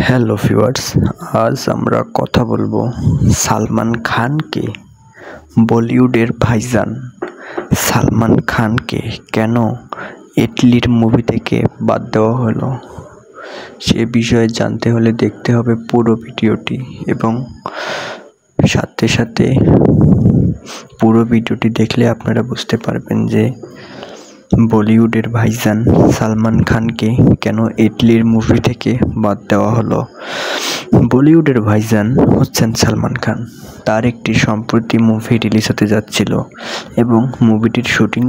Hello viewers, আজ আমরা কথা বলবো সালমান খানকে, বলিউডের ভাইজান সালমান খানকে কেন ইডলির মুভি থেকে বাদ দেওয়া হলো সে বিষয়ে জানতে হলে দেখতে হবে পুরো ভিডিওটি এবং সাথে সাথে পুরো ভিডিওটি দেখলে আপনারা বুঝতে পারবেন যে বলিউডের ভাইজান সালমান খানকে কেন ইডলির মুভি থেকে বাদ দেওয়া হলো। বলিউডের ভাইজান হচ্ছেন সালমান খান। তার একটি সম্প্রতি মুভি রিলিজ হতে যাচ্ছিল এবং মুভিটির শুটিং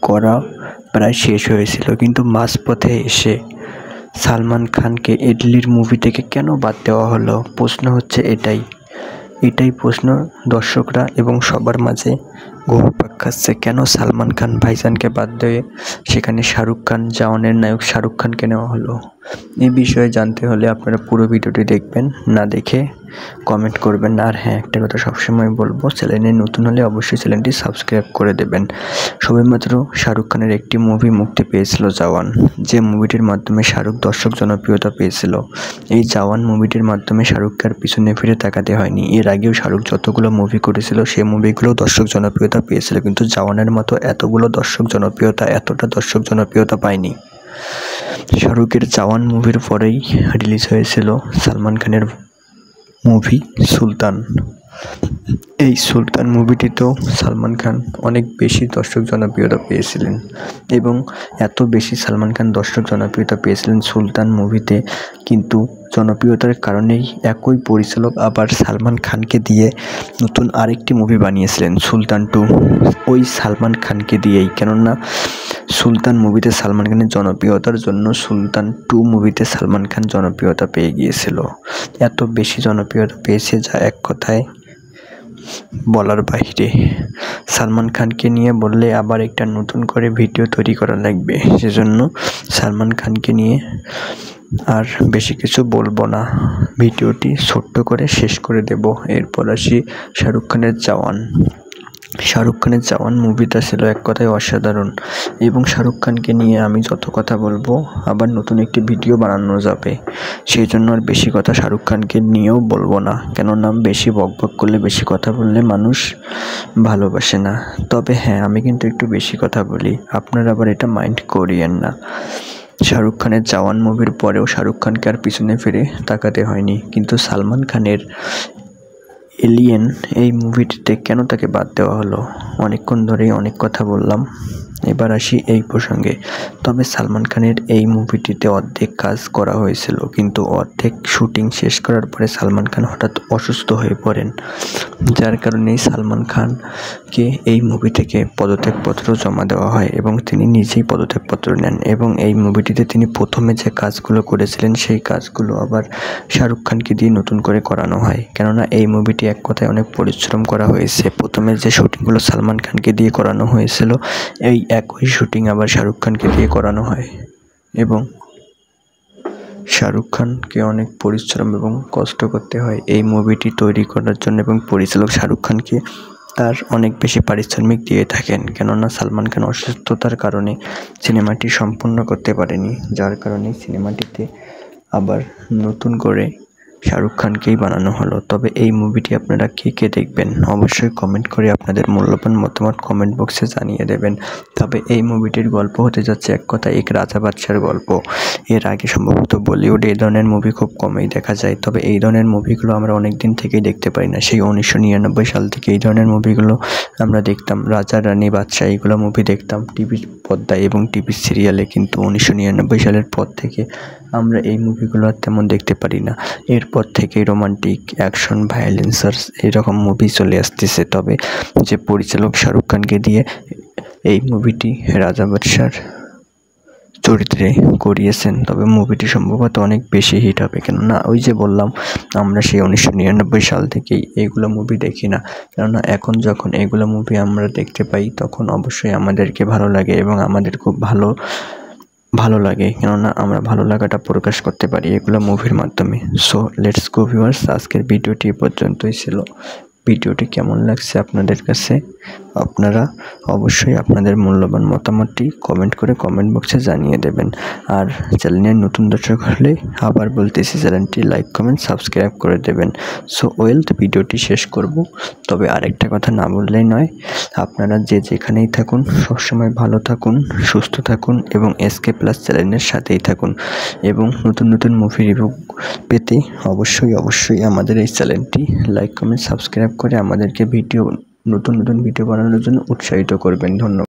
করা প্রায় শেষ হয়েছিল, কিন্তু মাঝপথে এসে সালমান খানকে ইডলির মুভি থেকে কেন বাদ দেওয়া হলো, প্রশ্ন হচ্ছে এটাই প্রশ্ন দর্শকরা এবং সবার মাঝে ঘুরপাক খাচ্ছে। কেন সালমান খান ভাইজানকে বাদ দিয়ে সেখানে শাহরুখ খান, জওয়ানের নায়ক শাহরুখ খানকে নেওয়া হলো, এই বিষয়ে জানতে হলে আপনারা পুরো ভিডিওটি দেখবেন, না দেখে কমেন্ট করবেন না। আর হ্যাঁ, একটা কথা সবসময় বলবো, চ্যানেলে নতুন হলে অবশ্যই চ্যানেলটি সাবস্ক্রাইব করে দেবেন। সবেমাত্র শাহরুখ খানের একটি মুভি মুক্তি পেয়েছিল জওয়ান, যে মুভিটির মাধ্যমে শাহরুখ দর্শক জনপ্রিয়তা পেয়েছিল। এই জওয়ান মুভিটির মাধ্যমে শাহরুখকে আর পিছনে ফিরে তাকাতে হয়নি। এর আগেও শাহরুখ যতগুলো মুভি করেছিল সেই মুভিগুলো দর্শক জনপ্রিয়তা পেয়েছিল, কিন্তু জওয়ানের মতো এতটা দর্শক জনপ্রিয়তা পায়নি। শাহরুখের জওয়ান মুভির পরেই রিলিজ হয়েছিল সালমান খানের মুভি সুলতান। এই সুলতান মুভিটিতেও সালমান খান অনেক বেশি দর্শক জনপ্রিয়তা পেয়েছিলেন এবং এত বেশি সালমান খান দর্শক জনপ্রিয়তা পেয়েছিলেন সুলতান মুভিতে, কিন্তু জনপ্রিয়তার কারণেই একই পরিচালক আবার সালমান খানকে দিয়ে নতুন আরেকটি মুভি বানিয়েছিলেন সুলতান 2, ওই সালমান খানকে দিয়েই। কেননা সুলতান মুভিতে সালমান খানের জনপ্রিয়তার জন্য সুলতান 2 মুভিতে সালমান খান জনপ্রিয়তা পেয়ে গিয়েছিল। এত বেশি জনপ্রিয়তা পেয়েছে যা এক কথায় বলার বাইরে। সালমান খানকে নিয়ে বললে আবার একটা নতুন করে ভিডিও তৈরি করা লাগবে, সেজন্য সালমান খানকে নিয়ে আর বেশি কিছু বলবো না, ভিডিওটি ছোট্ট করে শেষ করে দেব। এরপর আসি শাহরুখ খানের জওয়ান। শাহরুখ খানের জওয়ান মুভিটা ছিল এক কথায় অসাধারণ এবং শাহরুখ খানকে নিয়ে আমি যত কথা বলবো আবার নতুন একটি ভিডিও বানানো যাবে, সেই জন্য আর বেশি কথা শাহরুখ খানকে নিয়েও বলবো না। কেননা বেশি বকবক করলে, বেশি কথা বললে মানুষ ভালোবাসে না। তবে হ্যাঁ, আমি কিন্তু একটু বেশি কথা বলি, আপনারা আবার এটা মাইন্ড করিয়েন না। শাহরুখ খানের জওয়ান মুভির পরেও শাহরুখ খানকে আর পিছনে ফিরে তাকাতে হয়নি, কিন্তু সালমান খানের এলিয়েন এই মুভিটিতে কেন তাকে বাদ দেওয়া হলো, অনেকক্ষণ ধরেই অনেক কথা বললাম, এবার আসি এই প্রসঙ্গে। তবে সালমান খানের এই মুভিটিতে অর্ধেক কাজ করা হয়েছিল, কিন্তু অর্ধেক শুটিং শেষ করার পরে সালমান খান হঠাৎ অসুস্থ হয়ে পড়েন, যার কারণেই সালমান খানকে এই মুভি থেকে পদত্যাগপত্র জমা দেওয়া হয় এবং তিনি নিজেই পদত্যাগপত্র নেন। এবং এই মুভিটিতে তিনি প্রথমে যে কাজগুলো করেছিলেন সেই কাজগুলো আবার শাহরুখ খানকে দিয়ে নতুন করে করানো হয়। কেননা এই মুভিটি এক কথায় অনেক পরিশ্রম করা হয়েছে। প্রথমে যে শুটিংগুলো সালমান খানকে দিয়ে করানো হয়েছিল, এই একই শুটিং আবার শাহরুখ খানকে দিয়ে করানো হয় এবং শাহরুখ খানকে অনেক পরিশ্রম এবং কষ্ট করতে হয় এই মুভিটি তৈরি করার জন্য, এবং পরিচালক শাহরুখ খানকে তার অনেক বেশি পারিশ্রমিক দিয়ে থাকেন। কেননা সালমান খান অসুস্থতার কারণে সিনেমাটি সম্পূর্ণ করতে পারেনি, যার কারণে সিনেমাটিতে আবার নতুন করে শাহরুখ খানকেই বানানো হলো। তবে এই মুভিটি আপনারা কে দেখবেন অবশ্যই কমেন্ট করে আপনাদের মূল্যবান মতামত কমেন্ট বক্সে জানিয়ে দেবেন। তবে এই মুভিটির গল্প হতে যাচ্ছে এক কথা এক রাজা বাদশার গল্প। এর আগে সম্ভবত বলিউডে এই ধরনের মুভি খুব কমই দেখা যায়, তবে এই ধরনের মুভিগুলো আমরা অনেক দিন থেকেই দেখতে পাই না। সেই 1999 সাল থেকে এই ধরনের মুভিগুলো আমরা দেখতাম, রাজা রানী বাদশাহ এইগুলো মুভি দেখতাম টিভি পর্দায় এবং টিভি সিরিয়ালে, কিন্তু 1999 সালের পর থেকে আমরা এই মুভিগুলো আর তেমন দেখতে পারি না। এরপর থেকে রোমান্টিক, অ্যাকশন, ভায়োলেন্সার্স এইরকম মুভি চলে আসতেছে। তবে যে পরিচালক শাহরুখ খানকে দিয়ে এই মুভিটি রাজা বাদশার চরিত্রে করিয়েছেন, তবে মুভিটি সম্ভবত অনেক বেশি হিট হবে। কেননা ওই যে বললাম, আমরা সেই 1999 সাল থেকেই এইগুলো মুভি দেখি না। কেননা এখন যখন এইগুলো মুভি আমরা দেখতে পাই তখন অবশ্যই আমাদেরকে ভালো লাগে এবং আমাদের খুব ভালো লাগে, কেননা আমরা ভালো লাগাটা প্রকাশ করতে পারি এগুলো মুভির মাধ্যমে। সো লেটস গো ভিউয়ার্স, আজকের ভিডিওটি এ পর্যন্তই ছিল। ভিডিওটি কেমন লাগছে আপনাদের কাছে। আপনারা অবশ্যই আপনাদের মূল্যবান মতামতটি কমেন্ট করে কমেন্ট বক্সে জানিয়ে দেবেন। আর চ্যানেলের নতুন দর্শক হলে আবার বলতেছি, চ্যানেলটি লাইক কমেন্ট সাবস্ক্রাইব করে দেবেন। সো ভিডিওটি শেষ করব, তবে আরেকটা কথা না বললেই নয়। আপনারা যে যেখানেই থাকুন সবসময় ভালো থাকুন, সুস্থ থাকুন এবং SK প্লাস চ্যানেলের সাথেই থাকুন। এবং নতুন নতুন মুভি রিভিউ পেতে অবশ্যই আমাদের এই চ্যানেলটি লাইক কমেন্ট সাবস্ক্রাইব করে আমাদেরকে নতুন ভিডিও বানানোর জন্য উৎসাহিত করবেন। ধন্যবাদ।